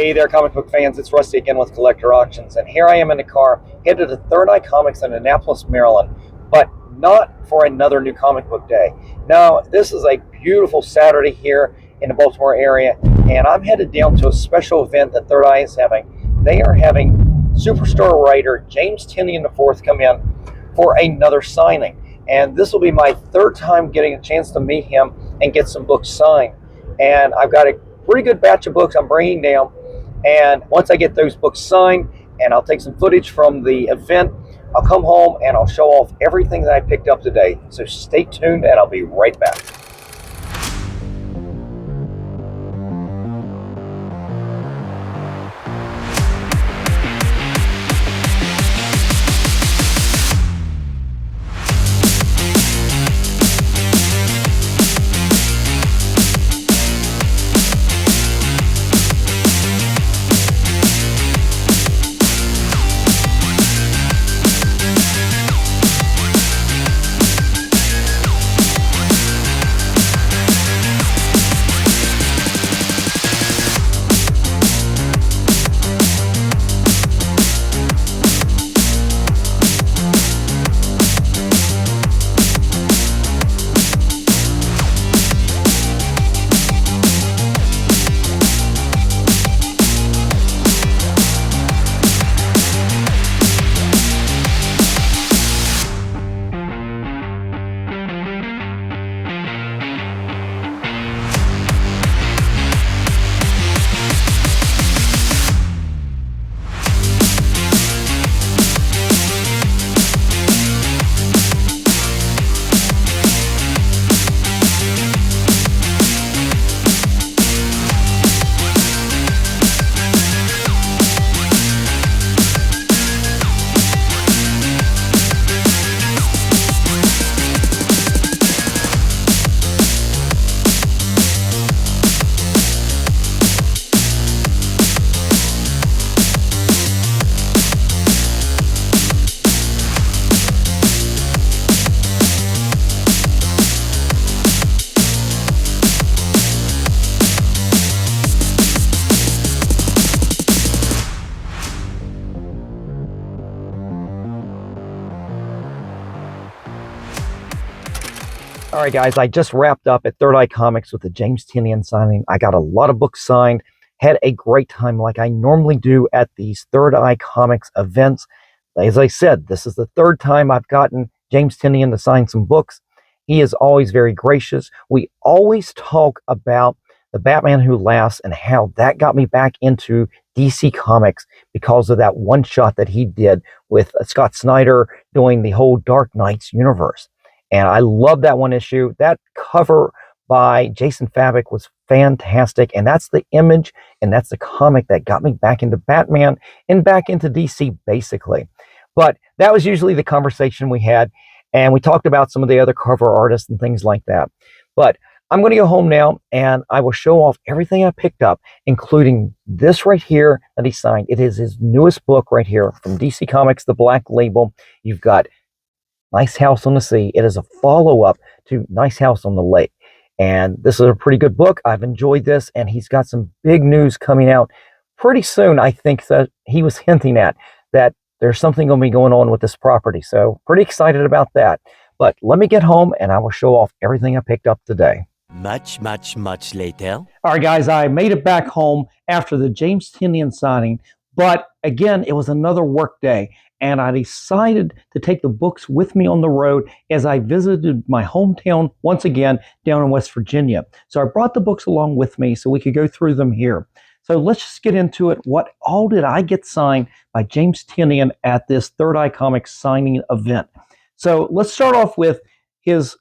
Hey there, comic book fans. It's Rusty again with Collector Auctions, and here I am in the car headed to Third Eye Comics in Annapolis, Maryland, but not for another new comic book day. No, this is a beautiful Saturday here in the Baltimore area, and I'm headed down to a special event that Third Eye is having. They are having superstar writer James Tynion IV come in for another signing, and this will be my third time getting a chance to meet him and get some books signed. And I've got a pretty good batch of books I'm bringing down, and once I get those books signed and I'll take some footage from the event, I'll come home and I'll show off everything that I picked up today. So stay tuned and I'll be right back. All right, guys, I just wrapped up at Third Eye Comics with the James Tynion signing. I got a lot of books signed, had a great time like I normally do at these Third Eye Comics events. As I said, this is the third time I've gotten James Tynion to sign some books. He is always very gracious. We always talk about The Batman Who Laughs and how that got me back into DC Comics because of that one shot that he did with Scott Snyder doing the whole Dark Knights universe. And I love that one issue. That cover by Jason Fabok was fantastic. And that's the image and that's the comic that got me back into Batman and back into DC, basically. But that was usually the conversation we had. And we talked about some of the other cover artists and things like that. But I'm going to go home now and I will show off everything I picked up, including this right here that he signed. It is his newest book right here from DC Comics, The Black Label. You've got Nice House on the Sea. It is a follow-up to Nice House on the Lake. And this is a pretty good book. I've enjoyed this, and he's got some big news coming out pretty soon. I think that he was hinting at that there's something going to be going on with this property. So pretty excited about that. But let me get home, and I will show off everything I picked up today. Much later. All right, guys, I made it back home after the James Tynion signing. But again, it was another work day. And I decided to take the books with me on the road as I visited my hometown once again down in West Virginia. So I brought the books along with me so we could go through them here. So let's just get into it. What all did I get signed by James Tynion at this Third Eye Comics signing event? So let's start off with his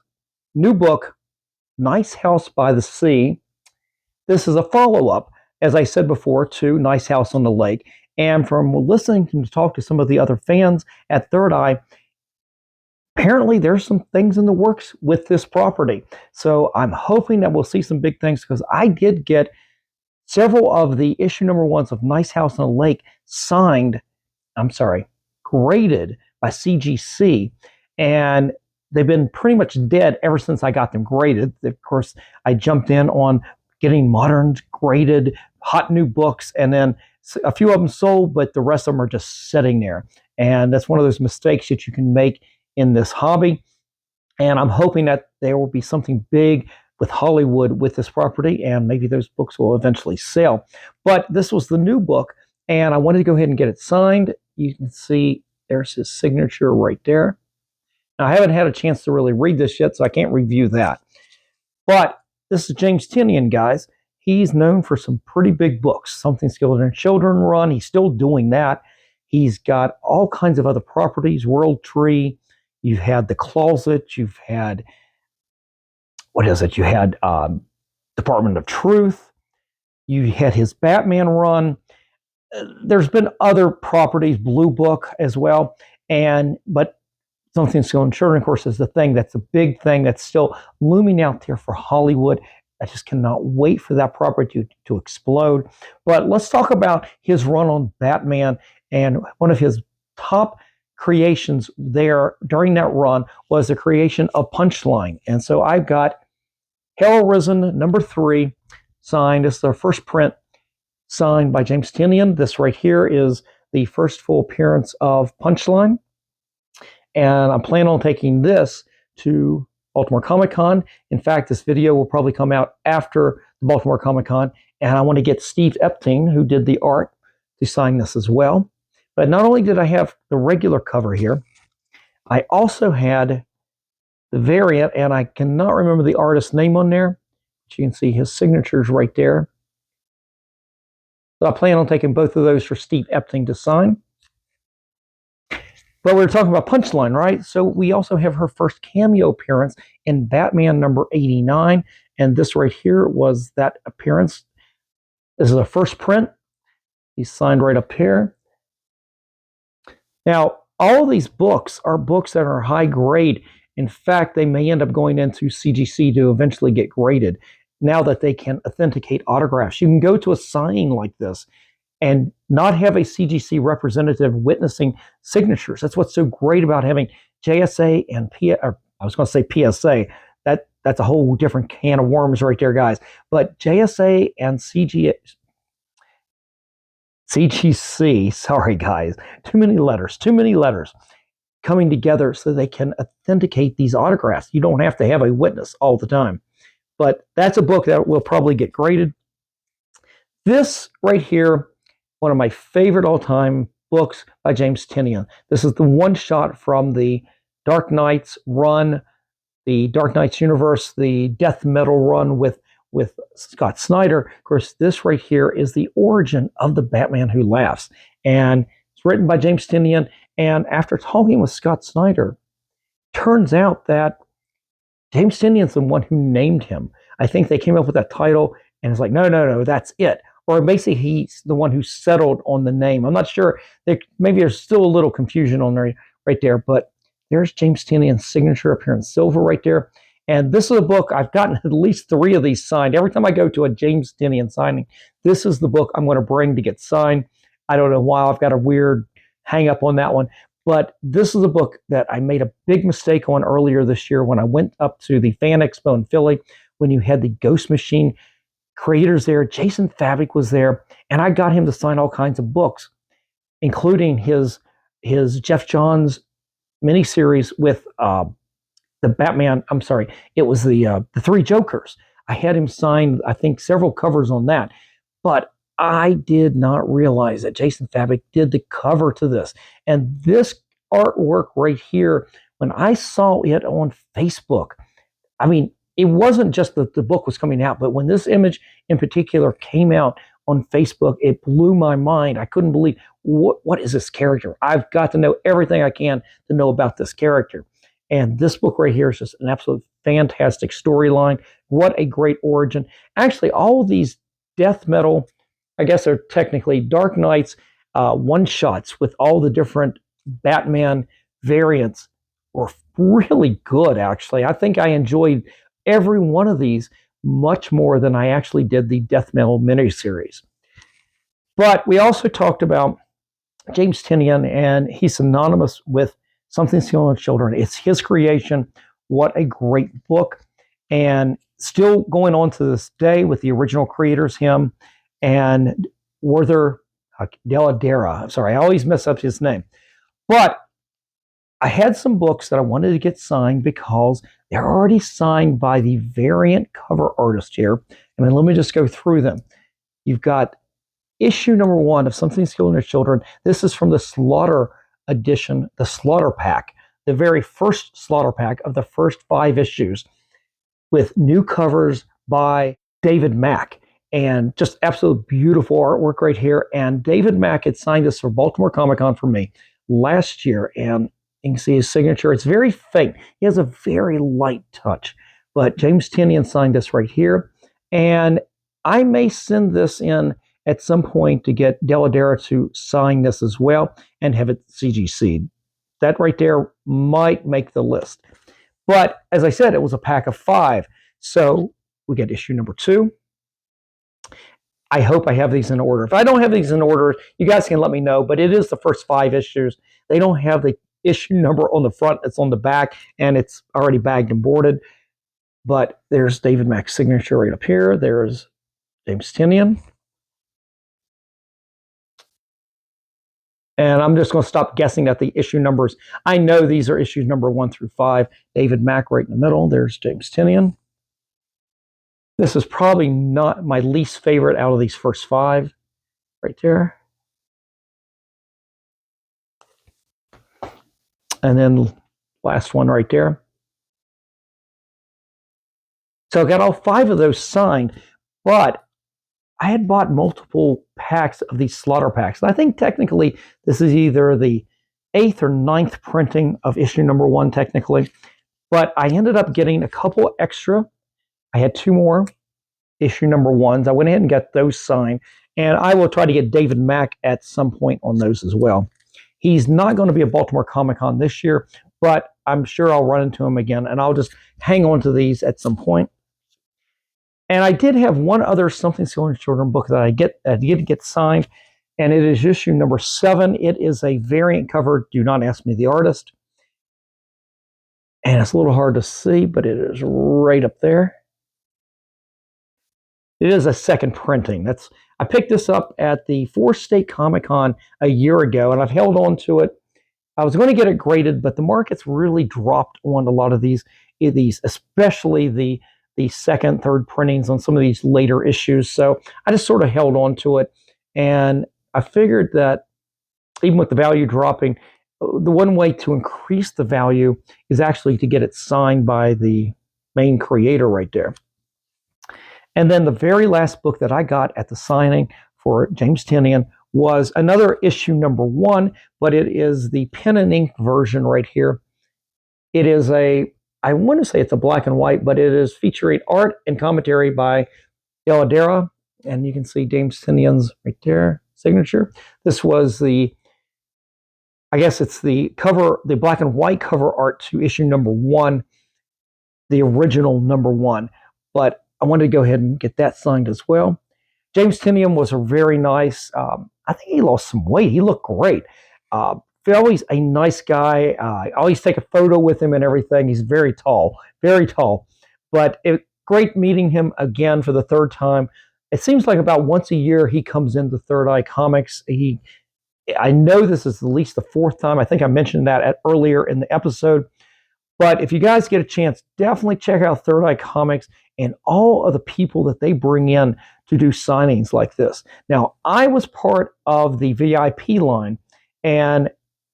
new book, Nice House by the Sea. This is a follow-up, as I said before, to Nice House on the Lake. And from listening to talk to some of the other fans at Third Eye, apparently there's some things in the works with this property. So I'm hoping that we'll see some big things, because I did get several of the issue number ones of Nice House on the Lake graded by CGC. And they've been pretty much dead ever since I got them graded. Of course, I jumped in on getting modern graded hot new books, and then a few of them sold, but the rest of them are just sitting there. And that's one of those mistakes that you can make in this hobby. And I'm hoping that there will be something big with Hollywood with this property, and maybe those books will eventually sell. But this was the new book, and I wanted to go ahead and get it signed. You can see there's his signature right there. Now, I haven't had a chance to really read this yet, so I can't review that. But this is James Tynion, guys. He's known for some pretty big books. Something Children and Children run. He's still doing that. He's got all kinds of other properties, World Tree. You've had The Closet. You've had, what is it? You had Department of Truth. You had his Batman run. There's been other properties, Blue Book as well. But Something Children and Children, of course, is the thing that's a big thing that's still looming out there for Hollywood. I just cannot wait for that property to explode. But let's talk about his run on Batman. And one of his top creations there during that run was the creation of Punchline. And so I've got Hell Arisen #3 signed. It's the first print signed by James Tynion. This right here is the first full appearance of Punchline. And I'm planning on taking this to Baltimore Comic Con. In fact, this video will probably come out after the Baltimore Comic Con. And I want to get Steve Epting, who did the art, to sign this as well. But not only did I have the regular cover here, I also had the variant, and I cannot remember the artist's name on there. But you can see his signatures right there. So I plan on taking both of those for Steve Epting to sign. But we were talking about Punchline, right? So we also have her first cameo appearance in Batman #89. And this right here was that appearance. This is the first print. He's signed right up here. Now, all of these books are books that are high grade. In fact, they may end up going into CGC to eventually get graded now that they can authenticate autographs. You can go to a signing like this and not have a CGC representative witnessing signatures. That's what's so great about having JSA and PSA. That's a whole different can of worms right there, guys. But JSA and CGC, sorry guys, too many letters, coming together so they can authenticate these autographs. You don't have to have a witness all the time. But that's a book that will probably get graded. This right here, one of my favorite all-time books by James Tynion. This is the one-shot from the Dark Knights run, the Dark Knights universe, the death metal run with Scott Snyder. Of course, this right here is the origin of the Batman Who Laughs. And it's written by James Tynion. And after talking with Scott Snyder, turns out that James Tynion's the one who named him. I think they came up with that title and it's like, no, that's it. Or basically he's the one who settled on the name. I'm not sure. Maybe there's still a little confusion on there, right there, but there's James Tynion's signature up here in silver right there. And this is a book, I've gotten at least 3 of these signed. Every time I go to a James Tynion signing, this is the book I'm going to bring to get signed. I don't know why. I've got a weird hang up on that one. But this is a book that I made a big mistake on earlier this year when I went up to the Fan Expo in Philly, when you had the Ghost Machine creators there. Jason Fabik was there, and I got him to sign all kinds of books, including his Jeff Johns miniseries with the Batman. I'm sorry, it was the 3 Jokers. I had him sign, I think, several covers on that, but I did not realize that Jason Fabik did the cover to this. And this artwork right here, when I saw it on Facebook, I mean, it wasn't just that the book was coming out, but when this image in particular came out on Facebook, it blew my mind. I couldn't believe, what is this character? I've got to know everything I can to know about this character. And this book right here is just an absolute fantastic storyline. What a great origin. Actually, all of these death metal, I guess they're technically Dark Knights one-shots with all the different Batman variants were really good, actually. I think I enjoyed every one of these much more than I actually did the death metal miniseries. But we also talked about James Tynion, and he's synonymous with Something Children and Children. It's his creation. What a great book. And still going on to this day with the original creators, him and Werther Deladera. Sorry, I always mess up his name. But I had some books that I wanted to get signed because they're already signed by the variant cover artist here. And let me just go through them. You've got issue number 1 of Something's Killing Your Children. This is from the Slaughter edition, the Slaughter Pack, the very first Slaughter Pack of the first 5 issues, with new covers by David Mack. And just absolute beautiful artwork right here. And David Mack had signed this for Baltimore Comic Con for me last year. And you can see his signature. It's very faint. He has a very light touch. But James Tynion signed this right here. And I may send this in at some point to get Deladera to sign this as well and have it CGC'd. That right there might make the list. But as I said, it was a pack of 5. So we get issue number 2. I hope I have these in order. If I don't have these in order, you guys can let me know, but it is the first 5 issues. They don't have the issue number on the front. It's on the back, and it's already bagged and boarded. But there's David Mack's signature right up here. There's James Tynion. And I'm just going to stop guessing at the issue numbers. I know these are issues number 1 through 5. David Mack right in the middle. There's James Tynion. This is probably not my least favorite out of these first 5. Right there. And then last one right there. So I got all 5 of those signed, but I had bought multiple packs of these Slaughter packs. And I think technically this is either the 8th or 9th printing of issue number 1 technically. But I ended up getting a couple extra. I had 2 more issue number 1s. I went ahead and got those signed. And I will try to get David Mack at some point on those as well. He's not going to be at Baltimore Comic Con this year, but I'm sure I'll run into him again. And I'll just hang on to these at some point. And I did have one other Something's Killing Your Children book that I did get signed, and it is issue number 7. It is a variant cover. Do not ask me the artist. And it's a little hard to see, but it is right up there. It is a second printing. I picked this up at the 4-State Comic Con a year ago, and I've held on to it. I was going to get it graded, but the market's really dropped on a lot of these especially the second, third printings on some of these later issues. So I just sort of held on to it. And I figured that even with the value dropping, the one way to increase the value is actually to get it signed by the main creator right there. And then the very last book that I got at the signing for James Tynion was another issue number 1, but it is the pen and ink version right here. It is I want to say it's a black and white, but it is featuring art and commentary by Deladera. And you can see James Tynion's right there, signature. This was I guess it's the cover, the black and white cover art to issue number 1, the original number 1. But I wanted to go ahead and get that signed as well. James Tynion was a very nice, I think he lost some weight. He looked great. Always a nice guy. I always take a photo with him and everything. He's very tall, very tall. But great meeting him again for the 3rd time. It seems like about once a year he comes into Third Eye Comics. I know this is at least the 4th time. I think I mentioned that earlier in the episode. But if you guys get a chance, definitely check out Third Eye Comics and all of the people that they bring in to do signings like this. Now, I was part of the VIP line, and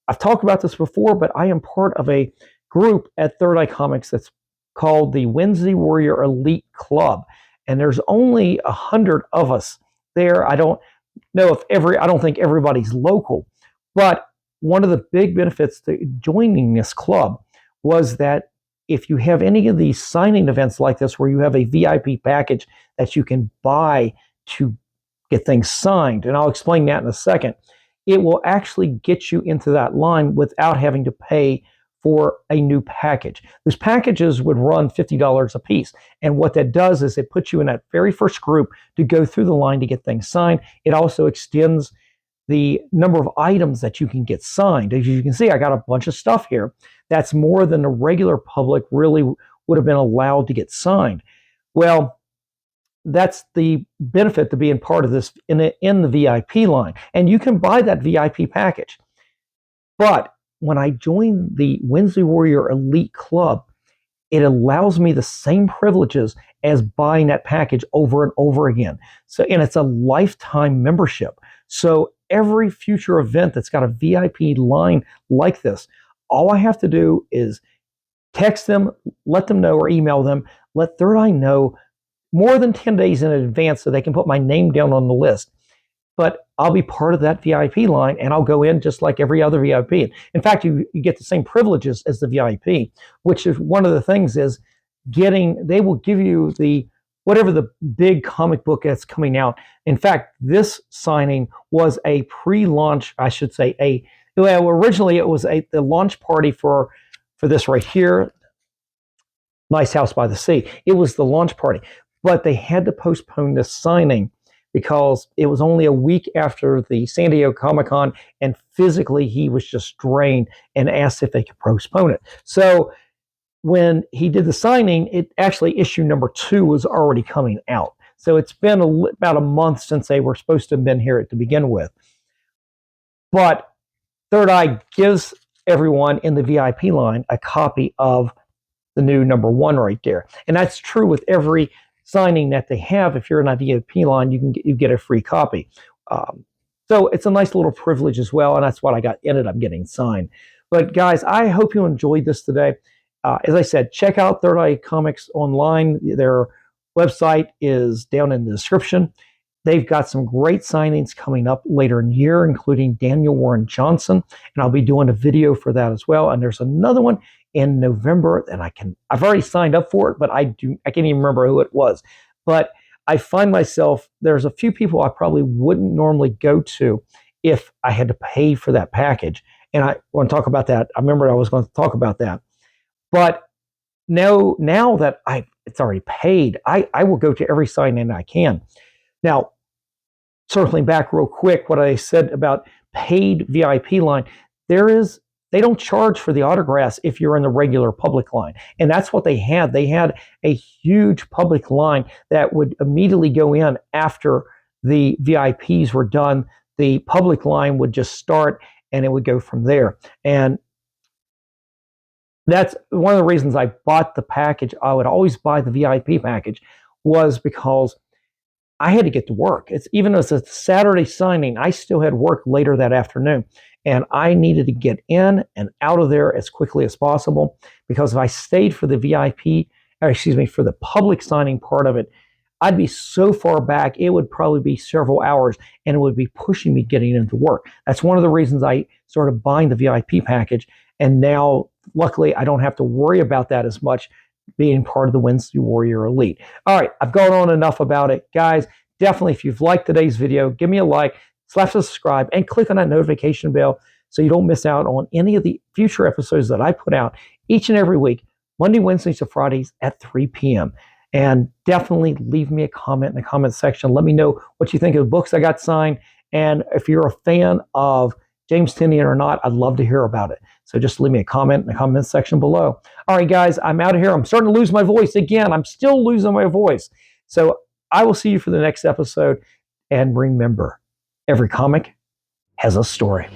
I've talked about this before, but I am part of a group at Third Eye Comics that's called the Wednesday Warrior Elite Club. And there's only 100 of us there. I don't know if I don't think everybody's local. But one of the big benefits to joining this club was that if you have any of these signing events like this where you have a VIP package that you can buy to get things signed, and I'll explain that in a second, it will actually get you into that line without having to pay for a new package. Those packages would run $50 a piece. And what that does is it puts you in that very first group to go through the line to get things signed. It also extends the number of items that you can get signed. As you can see, I got a bunch of stuff here. That's more than the regular public really would have been allowed to get signed. Well, that's the benefit to being part of this in the VIP line. And you can buy that VIP package. But when I join the Wednesday Warrior Elite Club, it allows me the same privileges as buying that package over and over again. So, and it's a lifetime membership. So every future event that's got a VIP line like this, all I have to do is text them, let them know, or email them, let Third Eye know more than 10 days in advance so they can put my name down on the list. But I'll be part of that VIP line, and I'll go in just like every other VIP. In fact, you get the same privileges as the VIP, which is one of the things is they will give you whatever the big comic book that's coming out. In fact, this signing was a pre-launch, I should say, originally it was the launch party for this right here, Nice House by the Sea. It was the launch party, but they had to postpone this signing because it was only a week after the San Diego Comic-Con, and physically he was just drained and asked if they could postpone it. So when he did the signing, it actually issue number 2 was already coming out. So it's been about a month since they were supposed to have been here to begin with. But Third Eye gives everyone in the VIP line a copy of the new number 1 right there. And that's true with every signing that they have. If you're in a VIP line, you get a free copy. So it's a nice little privilege as well, and that's what I ended up getting signed. But guys, I hope you enjoyed this today. As I said, check out Third Eye Comics online. Their website is down in the description. They've got some great signings coming up later in the year, including Daniel Warren Johnson, and I'll be doing a video for that as well. And there's another one in November, and I've already signed up for it, but I can't even remember who it was. But I find myself, there's a few people I probably wouldn't normally go to if I had to pay for that package. And I want to talk about that. I remember I was going to talk about that. But now that it's already paid, I will go to every sign-in I can. Now, circling back real quick, what I said about paid VIP line, they don't charge for the autographs if you're in the regular public line. And that's what they had. They had a huge public line that would immediately go in after the VIPs were done. The public line would just start and it would go from there. And that's one of the reasons I bought the package. I would always buy the VIP package was because I had to get to work. Even though it's a Saturday signing, I still had work later that afternoon. And I needed to get in and out of there as quickly as possible, because if I stayed for the for the public signing part of it, I'd be so far back, it would probably be several hours, and it would be pushing me getting into work. That's one of the reasons I started buying the VIP package. And now, luckily, I don't have to worry about that as much, being part of the Wednesday Warrior Elite. All right, I've gone on enough about it. Guys, definitely, if you've liked today's video, give me a like, slash subscribe, and click on that notification bell so you don't miss out on any of the future episodes that I put out each and every week, Monday, Wednesdays, to Fridays at 3 p.m. And definitely leave me a comment in the comment section. Let me know what you think of the books I got signed. And if you're a fan of James Tynion or not, I'd love to hear about it. So just leave me a comment in the comment section below. All right, guys, I'm out of here. I'm starting to lose my voice again. I'm still losing my voice. So I will see you for the next episode. And remember, every comic has a story.